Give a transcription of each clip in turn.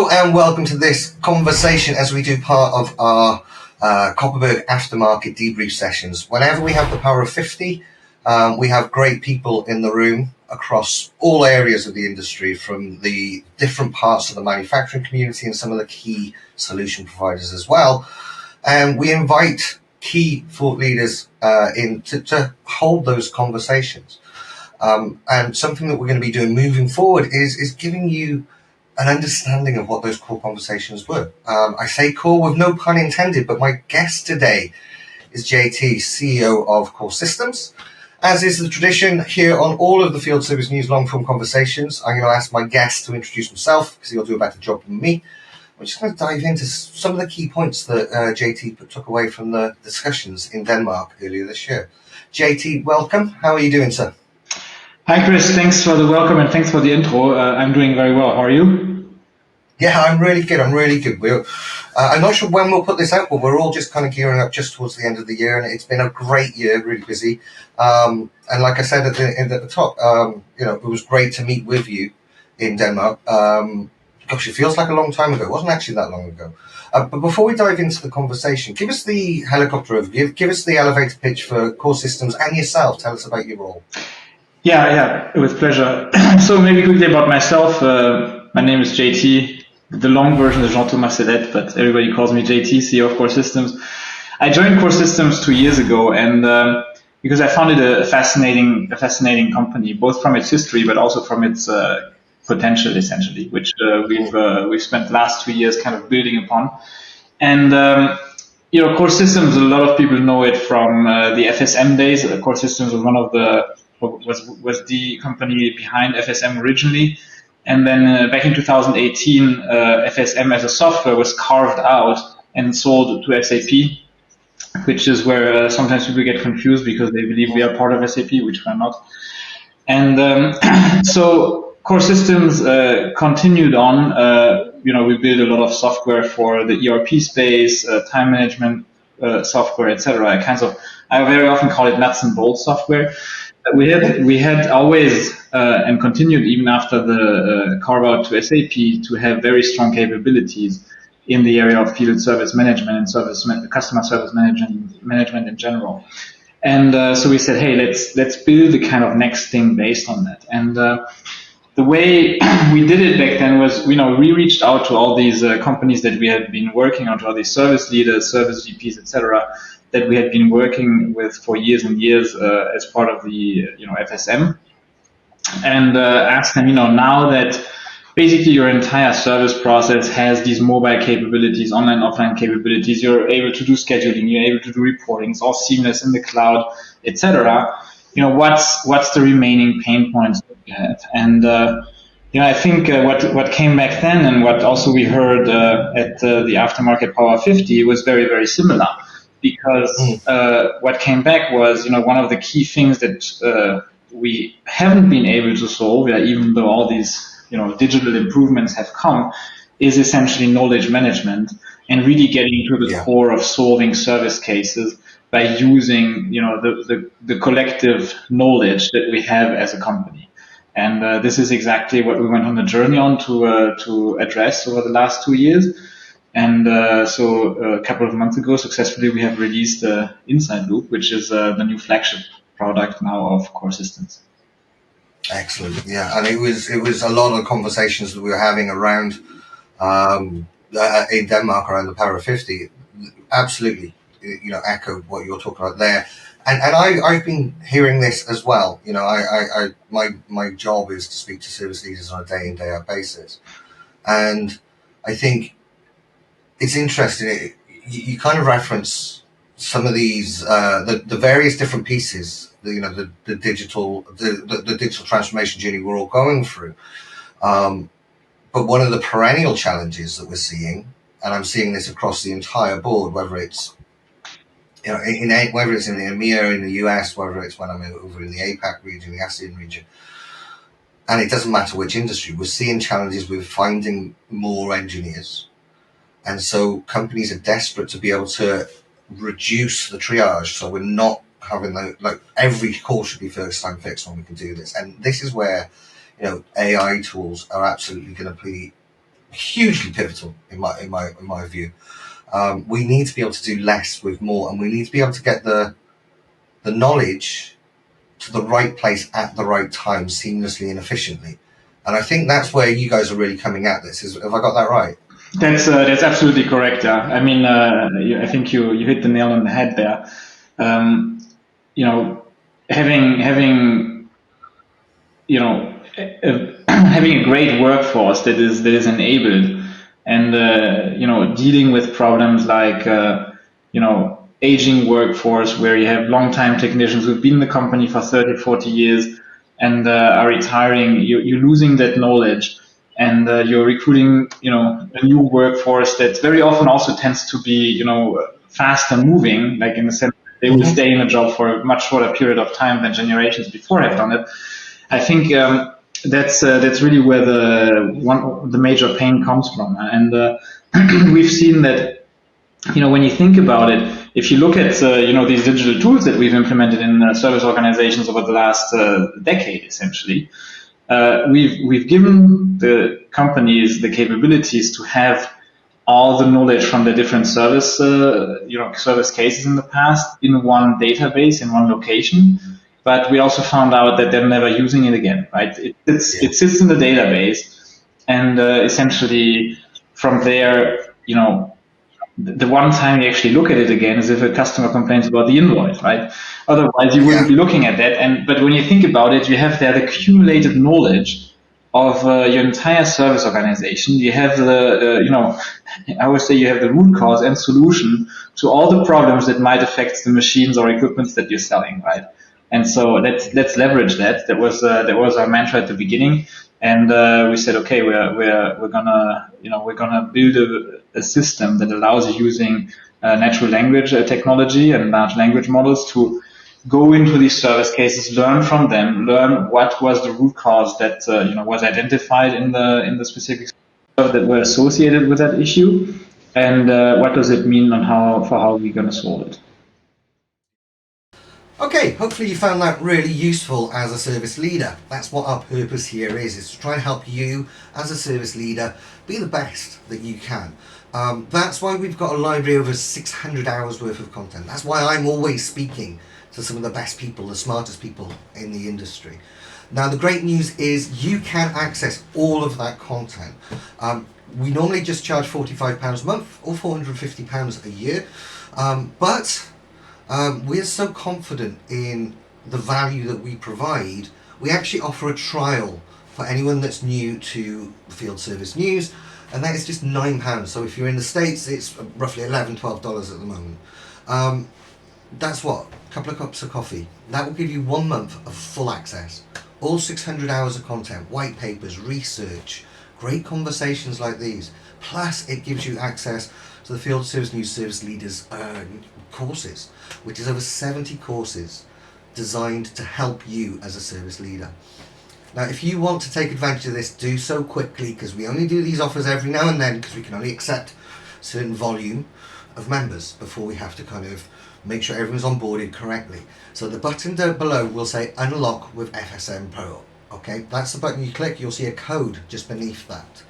Hello and welcome to this conversation as we do part of our Copperberg Aftermarket debrief sessions. Whenever we have the power of 50, we have great people in the room across all areas of the industry, from the different parts of the manufacturing community and some of the key solution providers as well. And we invite key thought leaders in to hold those conversations. And something that we're going to be doing moving forward is giving you an understanding of what those core conversations were. I say core with no pun intended, but my guest today is JT, CEO of Coresystems. As is the tradition here on all of the Field Service News long-form conversations, I'm going to ask my guest to introduce himself because he'll do a better job than me. We're just going to dive into some of the key points that JT took away from the discussions in Denmark earlier this year. JT, welcome. How are you doing, sir? Hi, Chris. Thanks for the welcome and thanks for the intro. I'm doing very well. How are you? Yeah, I'm really good. I'm not sure when we'll put this out, but we're all just kind of gearing up just towards the end of the year, and it's been a great year, really busy. And like I said at the top, it was great to meet with you in Denmark. Gosh, it feels like a long time ago. It wasn't actually that long ago. But before we dive into the conversation, give us the helicopter overview. Give us the elevator pitch for Coresystems and yourself. Tell us about your role. Yeah, with pleasure. So maybe quickly about myself. My name is JT. The long version is 𝘍𝘚𝘕 but everybody calls me JT, CEO of Coresystems. I joined Coresystems 2 years ago, and because I found it a fascinating company, both from its history but also from its potential, essentially, which we've spent the last 2 years kind of building upon. And Coresystems, a lot of people know it from the FSM days. Coresystems was the company behind FSM originally. And then back in 2018, FSM as a software was carved out and sold to SAP, which is where sometimes people get confused because they believe we are part of SAP, which we're not. And so Coresystems continued on. We built a lot of software for the ERP space, time management software, etc. I very often call it nuts and bolts software. We had always and continued even after the carve out to SAP to have very strong capabilities in the area of field service management and customer service management in general. And so we said, hey, let's build the kind of next thing based on that. And the way we did it back then was, we reached out to all these companies that we had been working on, to all these service leaders, service VPs, etc., that we had been working with for years and years as part of the FSM, and asked them, now that basically your entire service process has these mobile capabilities, online, offline capabilities, you're able to do scheduling, you're able to do reporting, it's all seamless in the cloud, etc. What's the remaining pain points that you have? And I think what came back then, and what also we heard at the Aftermarket Power 50, was very, very similar. Because what came back was, one of the key things that we haven't been able to solve, even though all these, digital improvements have come, is essentially knowledge management and really getting to the core of solving service cases by using, the collective knowledge that we have as a company. And this is exactly what we went on the journey on to address over the last 2 years. And so a couple of months ago, successfully, we have released Inside Loop, which is the new flagship product now of Coresystems. Excellent, yeah. And it was a lot of conversations that we were having around in Denmark around the Power of 50. Absolutely, echoed what you're talking about there. And I've been hearing this as well. My job is to speak to service leaders on a day in, day out basis, and I think it's interesting. You kind of reference some of these, the various different pieces, the digital transformation journey we're all going through. But one of the perennial challenges that we're seeing, and I'm seeing this across the entire board, whether it's whether it's in the EMEA, in the US, whether it's when I'm over in the APAC region, the ASEAN region, and it doesn't matter which industry, we're seeing challenges with finding more engineers. And so companies are desperate to be able to reduce the triage, so we're not having every call should be first time fixed when we can do this. And this is where AI tools are absolutely going to be hugely pivotal in my view. We need to be able to do less with more, and we need to be able to get the knowledge to the right place at the right time, seamlessly and efficiently. And I think that's where you guys are really coming at this. Have I got that right? That's absolutely correct. Yeah, I mean, I think you hit the nail on the head there. Having having a great workforce that is enabled, and dealing with problems like aging workforce, where you have long-time technicians who've been in the company for 30, 40 years and are retiring. You're losing that knowledge, and you're recruiting a new workforce that very often also tends to be faster moving, like in the sense that they will stay in a job for a much shorter period of time than generations before have done it. I think that's really where the major pain comes from, and we've seen that when you think about it, if you look at these digital tools that we've implemented in service organizations over the last decade, essentially, we've given the companies the capabilities to have all the knowledge from the different service cases in the past in one database, in one location. But we also found out that they're never using it again, right? It sits in the database, and essentially from there, the one time you actually look at it again is if a customer complains about the invoice, right? Otherwise, you wouldn't be looking at that. But when you think about it, you have there the accumulated knowledge of your entire service organization. You have I always say you have the root cause and solution to all the problems that might affect the machines or equipment that you're selling, right? And so let's leverage that. That was our mantra at the beginning, and we said, okay, we're gonna build a system that allows you, using natural language technology and large language models, to go into these service cases, learn from them, learn what was the root cause that was identified in the specific that were associated with that issue, and what does it mean on how we're going to solve it. Okay, hopefully you found that really useful as a service leader. That's what our purpose here is to try and help you as a service leader be the best that you can. That's why we've got a library of over 600 hours worth of content. That's why I'm always speaking to some of the best people, the smartest people in the industry. Now, the great news is you can access all of that content. We normally just charge £45 a month or £450 a year, but we're so confident in the value that we provide, we actually offer a trial for anyone that's new to Field Service News, and that is just £9. So if you're in the States, it's roughly $11, $12 at the moment. That's what? A couple of cups of coffee. That will give you 1 month of full access. All 600 hours of content, white papers, research, great conversations like these. Plus, it gives you access to the Field Service News Service Leaders courses, which is over 70 courses designed to help you as a service leader. Now, if you want to take advantage of this, do so quickly, because we only do these offers every now and then, because we can only accept a certain volume of members before we have to kind of make sure everyone's onboarded correctly. So the button down below will say Unlock with FSM Pro. Okay, that's the button you click. You'll see a code just beneath that.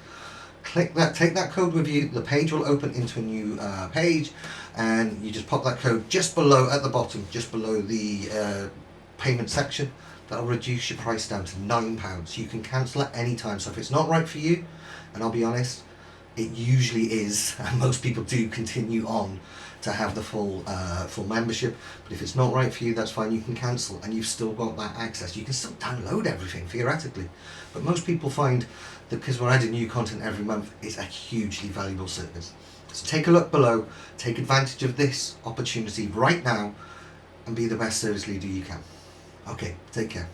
Click that, take that code with you. The page will open into a new page, and you just pop that code just below, at the bottom, just below the payment section. That'll reduce your price down to £9. You can cancel at any time. So if it's not right for you, and I'll be honest, it usually is, and most people do continue on to have the full membership. But if it's not right for you, that's fine. You can cancel, and you've still got that access. You can still download everything theoretically, but most people find that because we're adding new content every month, it's a hugely valuable service. So take a look below, take advantage of this opportunity right now, and be the best service leader you can. Okay, take care.